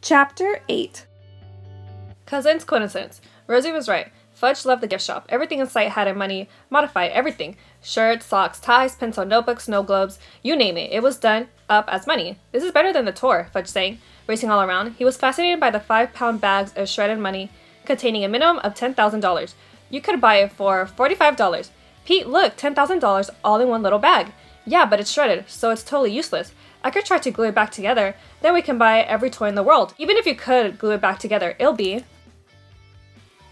Chapter 8. Cousins coincidence. Rosie was right. Fudge loved the gift shop. Everything in sight had a money modified. Everything. Shirts, socks, ties, pencil, notebooks, snow globes, you name it. It was done up as money. This is better than the tour, Fudge sang, racing all around. He was fascinated by the 5-pound bags of shredded money containing a minimum of $10,000. You could buy it for $45. Pete, look, $10,000 all in one little bag. Yeah, but it's shredded, so it's totally useless. I could try to glue it back together, then we can buy every toy in the world. Even if you could glue it back together, it'll be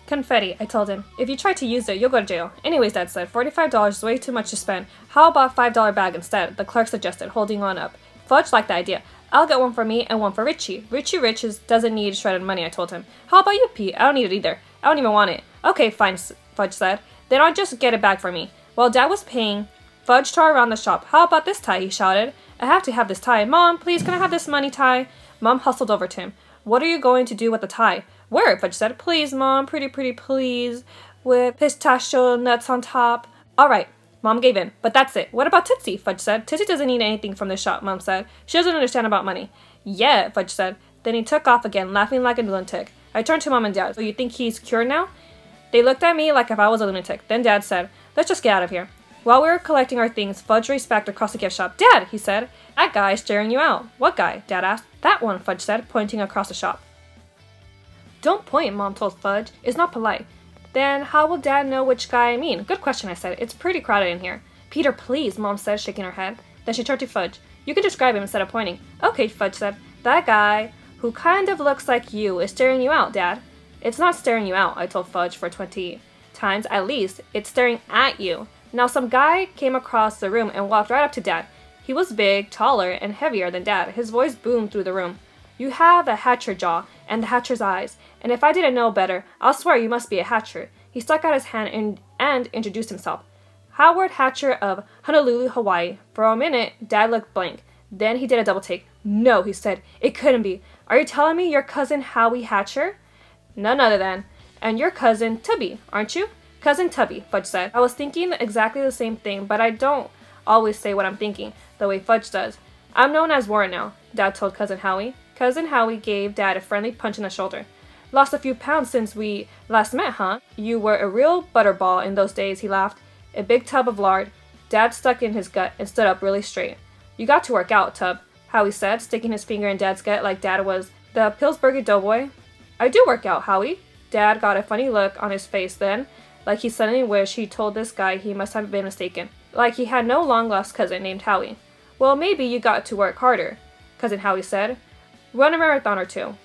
confetti, I told him. If you try to use it, you'll go to jail. Anyways, Dad said, $45 is way too much to spend. How about a $5 bag instead? The clerk suggested, holding one up. Fudge liked the idea. I'll get one for me and one for Richie. Richie doesn't need shredded money, I told him. How about you, Pete? I don't need it either. I don't even want it. Okay, fine, Fudge said. Then I'll just get a bag for me. While Dad was paying, Fudge tore around the shop. How about this tie? He shouted. I have to have this tie. Mom, please, can I have this money tie? Mom hustled over to him. What are you going to do with the tie? Wear it, Fudge said. Please, Mom, pretty, please. With pistachio nuts on top. All right. Mom gave in. But that's it. What about Tootsie? Fudge said. Tootsie doesn't need anything from this shop, Mom said. She doesn't understand about money. Yeah, Fudge said. Then he took off again, laughing like a lunatic. I turned to Mom and Dad. So you think he's cured now? They looked at me like if I was a lunatic. Then Dad said, let's just get out of here. While we were collecting our things, Fudge raced back across the gift shop. Dad, he said, that guy's staring you out. What guy? Dad asked. That one, Fudge said, pointing across the shop. Don't point, Mom told Fudge. It's not polite. Then how will Dad know which guy I mean? Good question, I said. It's pretty crowded in here. Peter, please, Mom said, shaking her head. Then she turned to Fudge. You can describe him instead of pointing. Okay, Fudge said. That guy, who kind of looks like you, is staring you out, Dad. It's not staring you out, I told Fudge for 20 times at least. It's staring at you. Now some guy came across the room and walked right up to Dad. He was big, taller, and heavier than Dad. His voice boomed through the room. You have a Hatcher jaw and the Hatcher's eyes, and if I didn't know better, I'll swear you must be a Hatcher. He stuck out his hand and introduced himself. Howard Hatcher of Honolulu, Hawaii. For a minute, Dad looked blank. Then he did a double take. No, he said. It couldn't be. Are you telling me you're cousin Howie Hatcher? None other than. And you're cousin Tubby, aren't you? Cousin Tubby, Fudge said. I was thinking exactly the same thing, but I don't always say what I'm thinking, the way Fudge does. I'm known as Warren now, Dad told Cousin Howie. Cousin Howie gave Dad a friendly punch in the shoulder. Lost a few pounds since we last met, huh? You were a real butterball in those days, he laughed. A big tub of lard. Dad stuck in his gut and stood up really straight. You got to work out, Tub, Howie said, sticking his finger in Dad's gut like Dad was the Pillsbury Doughboy. I do work out, Howie. Dad got a funny look on his face then, like he suddenly wished he told this guy he must have been mistaken. Like he had no long-lost cousin named Howie. Well, maybe you got to work harder, Cousin Howie said. Run a marathon or two.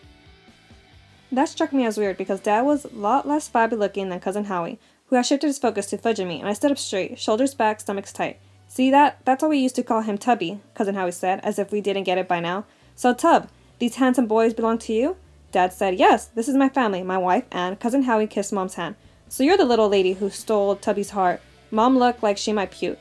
That struck me as weird because Dad was a lot less flabby looking than Cousin Howie, who had shifted his focus to Fudge and me, and I stood up straight, shoulders back, stomachs tight. See that? That's why we used to call him Tubby, Cousin Howie said, as if we didn't get it by now. So Tub, these handsome boys belong to you? Dad said, yes, this is my family, my wife, and Cousin Howie kissed Mom's hand. So you're the little lady who stole Tubby's heart. Mom looked like she might puke.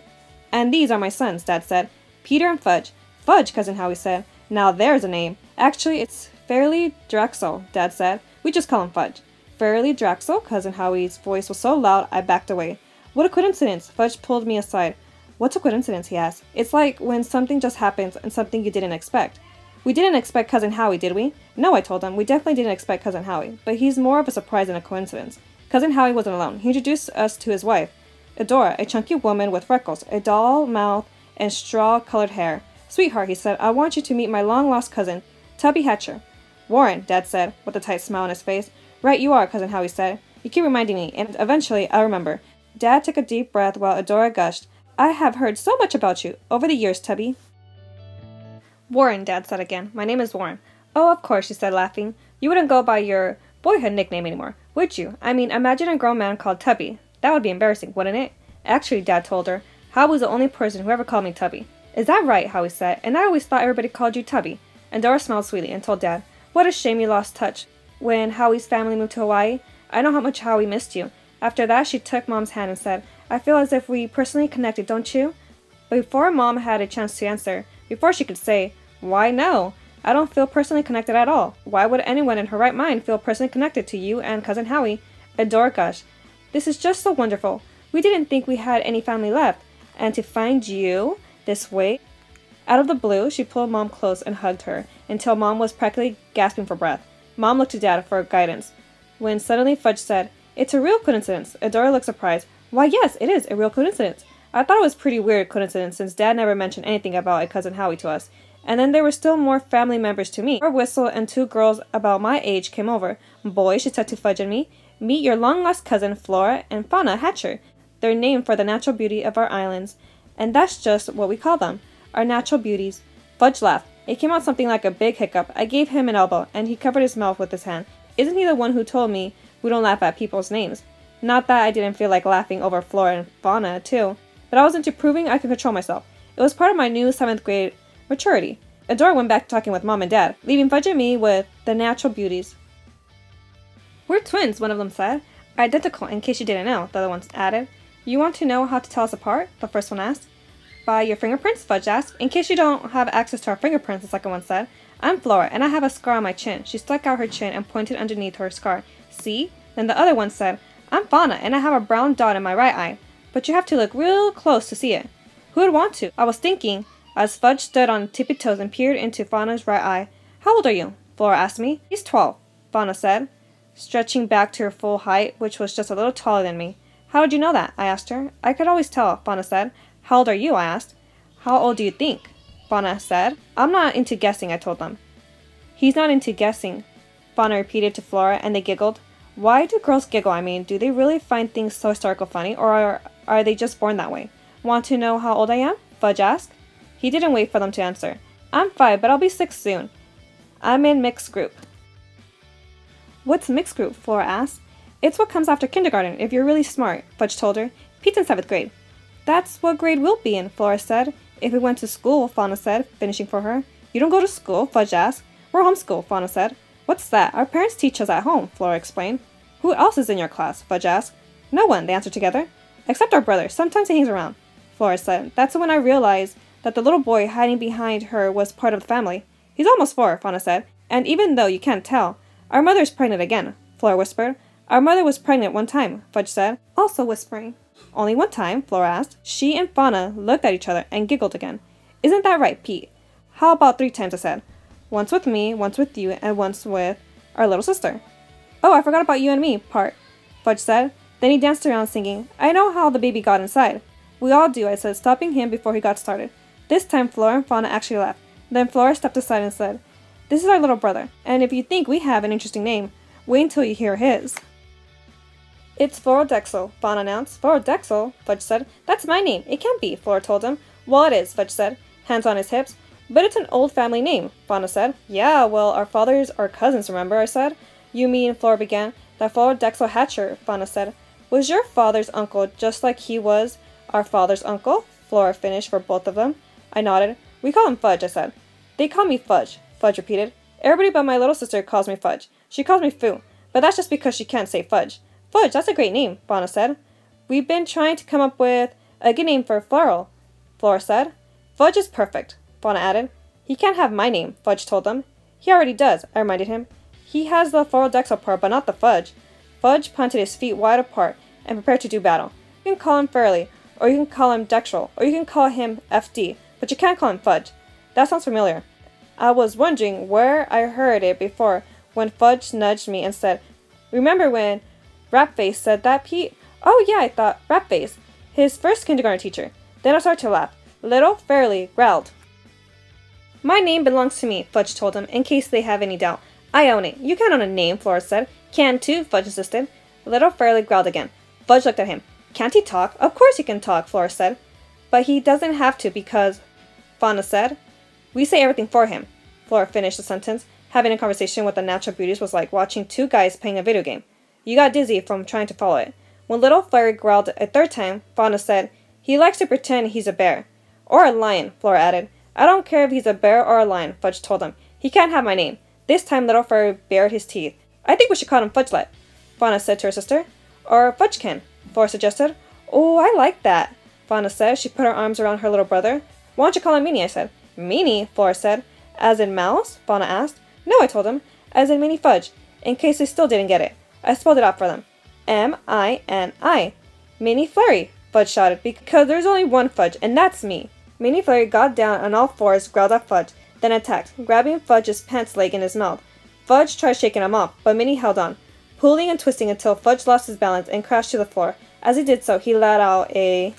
And these are my sons, Dad said. Peter and Fudge. Fudge, Cousin Howie said. Now there's a name. Actually, it's Fairly Drexel, Dad said. We just call him Fudge. Fairly Drexel? Cousin Howie's voice was so loud, I backed away. What a coincidence. Fudge pulled me aside. What's a coincidence, he asked. It's like when something just happens and something you didn't expect. We didn't expect Cousin Howie, did we? No, I told him. We definitely didn't expect Cousin Howie, but he's more of a surprise than a coincidence. Cousin Howie wasn't alone. He introduced us to his wife, Adora, a chunky woman with freckles, a doll mouth, and straw-colored hair. Sweetheart, he said, I want you to meet my long-lost cousin, Tubby Hatcher. Warren, Dad said, with a tight smile on his face. Right you are, Cousin Howie said. You keep reminding me, and eventually I'll remember. Dad took a deep breath while Adora gushed. I have heard so much about you over the years, Tubby. Warren, Dad said again. My name is Warren. Oh, of course, she said, laughing. You wouldn't go by your boyhood nickname anymore, would you? I mean, imagine a grown man called Tubby. That would be embarrassing, wouldn't it? Actually, Dad told her, Howie was the only person who ever called me Tubby. Is that right? Howie said. And I always thought everybody called you Tubby. And Dora smiled sweetly and told Dad, what a shame you lost touch when Howie's family moved to Hawaii. I know how much Howie missed you. After that, she took Mom's hand and said, I feel as if we personally connected, don't you? But before Mom had a chance to answer, before she could say, why no? I don't feel personally connected at all. Why would anyone in her right mind feel personally connected to you and Cousin Howie? Adora gushed. This is just so wonderful. We didn't think we had any family left. And to find you this way, Out of the blue, she pulled Mom close and hugged her until Mom was practically gasping for breath. Mom looked to Dad for guidance, when suddenly Fudge said, "It's a real coincidence." Adora looked surprised. "Why, yes, it is a real coincidence. I thought it was pretty weird coincidence since Dad never mentioned anything about a cousin Howie to us. And then there were still more family members to meet. Our whistle and 2 girls about my age came over. Boys," she said to Fudge and me, "meet your long-lost cousin Flora and Fauna Hatcher. They're named for the natural beauty of our islands, and that's just what we call them, our natural beauties." Fudge laughed. It came out something like a big hiccup. I gave him an elbow, and he covered his mouth with his hand. Isn't he the one who told me we don't laugh at people's names? Not that I didn't feel like laughing over Flora and Fauna, too, but I was into proving I could control myself. It was part of my new 7th grade maturity. Adora went back to talking with Mom and Dad, leaving Fudge and me with the natural beauties. "We're twins," one of them said. "Identical, in case you didn't know," the other one added. "You want to know how to tell us apart?" the first one asked. "By your fingerprints?" Fudge asked. "In case you don't have access to our fingerprints," the second one said. "I'm Flora, and I have a scar on my chin." She stuck out her chin and pointed underneath her scar. "See?" Then the other one said, "I'm Fauna, and I have a brown dot in my right eye. But you have to look real close to see it." "Who would want to?" I was thinking, as Fudge stood on tippy toes and peered into Fauna's right eye. "How old are you?" Flora asked me. "He's 12, Fauna said, stretching back to her full height, which was just a little taller than me. "How did you know that?" I asked her. "I could always tell," Fauna said. "How old are you?" I asked. "How old do you think?" Fauna said. "I'm not into guessing," I told them. "He's not into guessing," Fauna repeated to Flora, and they giggled. Why do girls giggle? I mean, do they really find things so hysterical funny, or are they just born that way? "Want to know how old I am?" Fudge asked. He didn't wait for them to answer. "I'm 5, but I'll be 6 soon. I'm in mixed group." "What's mixed group?" Flora asked. "It's what comes after kindergarten, if you're really smart," Fudge told her. "Pete's in 7th grade. "That's what grade we'll be in," Flora said. "If we went to school," Fauna said, finishing for her. "You don't go to school?" Fudge asked. "We're homeschooled," Fauna said. "What's that?" "Our parents teach us at home," Flora explained. "Who else is in your class?" Fudge asked. "No one," they answered together. "Except our brother. Sometimes he hangs around," Flora said. That's when I realized that the little boy hiding behind her was part of the family. "He's almost 4, Fauna said. "And even though you can't tell, our mother's pregnant again," Flora whispered. "Our mother was pregnant one time," Fudge said, also whispering. "Only one time?" Flora asked. She and Fauna looked at each other and giggled again. "Isn't that right, Pete?" "How about 3 times?" I said. "Once with me, once with you, and once with our little sister." "Oh, I forgot about you and me part," Fudge said. Then he danced around singing, "I know how the baby got inside." "We all do," I said, stopping him before he got started. This time Flora and Fauna actually laughed. Then Flora stepped aside and said, "This is our little brother, and if you think we have an interesting name, wait until you hear his." "It's Florodexel," Fauna announced. "Florodexel?" Fudge said. "That's my name. It can't be," Flora told him. "Well, it is," Fudge said, hands on his hips. "But it's an old family name," Fauna said. "Yeah, well, our fathers are cousins, remember?" I said. "You mean," Flora began. "That Florodexel Hatcher," Fauna said. "Was your father's uncle just like he was our father's uncle?" Flora finished for both of them. I nodded. "We call him Fudge," I said. "They call me Fudge," Fudge repeated. "Everybody but my little sister calls me Fudge. She calls me Foo, but that's just because she can't say fudge." "Fudge, that's a great name," Fauna said. "We've been trying to come up with a good name for Floral," Flora said. "Fudge is perfect," Fauna added. "He can't have my name," Fudge told them. "He already does," I reminded him. "He has the Florodexel part, but not the Fudge." Fudge planted his feet wide apart and prepared to do battle. "You can call him Fairly, or you can call him Dextrol, or you can call him FD, but you can't call him Fudge. That sounds familiar." I was wondering where I heard it before when Fudge nudged me and said, "Remember when Ratface said that, Pete?" "Oh yeah," I thought, Ratface. His first kindergarten teacher. Then I started to laugh. Little Fairly growled. "My name belongs to me," Fudge told him, in case they have any doubt. "I own it." "You can't own a name," Flora said. "Can too," Fudge insisted. Little Fairly growled again. Fudge looked at him. "Can't he talk?" "Of course he can talk," Flora said. "But he doesn't have to because," Fauna said. "We say everything for him." Flora finished the sentence. Having a conversation with the natural beauties was like watching 2 guys playing a video game. You got dizzy from trying to follow it. When Little Fairy growled a 3rd time, Fauna said, "He likes to pretend he's a bear." "Or a lion," Flora added. "I don't care if he's a bear or a lion," Fudge told him. "He can't have my name." This time Little Fairy bared his teeth. "I think we should call him Fudgelet," Fauna said to her sister. "Or Fudgekin," Flora suggested. "Oh, I like that," Fauna said. She put her arms around her little brother. "Why don't you call him Minnie?" I said. "Minnie?" Flora said. "As in mouse?" Fauna asked. "No," I told him. "As in Minnie Fudge," in case they still didn't get it. I spelled it out for them. M-I-N-I. "Minnie Flurry," Fudge shouted, "because there's only one Fudge, and that's me." Minnie Flurry got down on all fours, growled at Fudge, then attacked, grabbing Fudge's pants leg in his mouth. Fudge tried shaking him off, but Minnie held on, pulling and twisting until Fudge lost his balance and crashed to the floor. As he did so, he let out a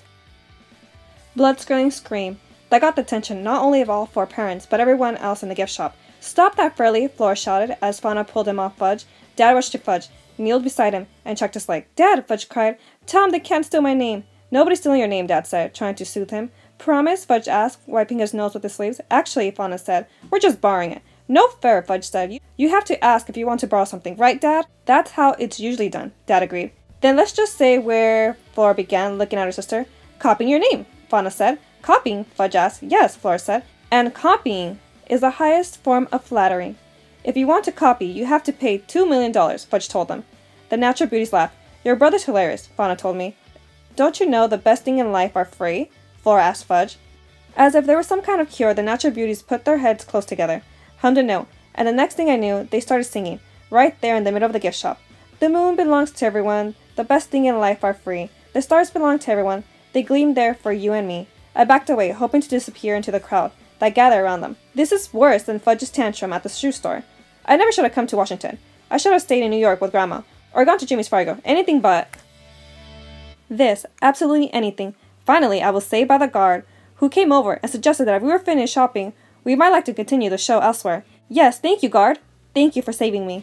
blood-curdling scream that got the attention not only of all four parents, but everyone else in the gift shop. "Stop that, Furley!" Flora shouted as Fauna pulled him off Fudge. Dad rushed to Fudge, kneeled beside him, and checked his leg. "Dad!" Fudge cried. "Tell 'em they can't steal my name." "Nobody's stealing your name," Dad said, trying to soothe him. "Promise?" Fudge asked, wiping his nose with his sleeves. "Actually," Fauna said, "we're just borrowing it." "No fair," Fudge said. You have to ask if you want to borrow something, right, Dad?" "That's how it's usually done," Dad agreed. "Then let's just say where," Flora began, looking at her sister. "Copying your name," Fauna said. "Copying?" Fudge asked. "Yes," Flora said. "And copying is the highest form of flattery. If you want to copy, you have to pay $2 million, Fudge told them. The Natural Beauties laughed. "Your brother's hilarious," Fauna told me. "Don't you know the best thing in life are free?" Flora asked Fudge. As if there was some kind of cure, the Natural Beauties put their heads close together, hummed a note, and the next thing I knew, they started singing, right there in the middle of the gift shop. "The moon belongs to everyone. The best thing in life are free. The stars belong to everyone. They gleam there for you and me." I backed away, hoping to disappear into the crowd that gathered around them. This is worse than Fudge's tantrum at the shoe store. I never should have come to Washington. I should have stayed in New York with Grandma, or gone to Jimmy's Fargo. Anything but this. Absolutely anything. Finally, I was saved by the guard, who came over and suggested that if we were finished shopping, we might like to continue the show elsewhere. "Yes, thank you, guard. Thank you for saving me."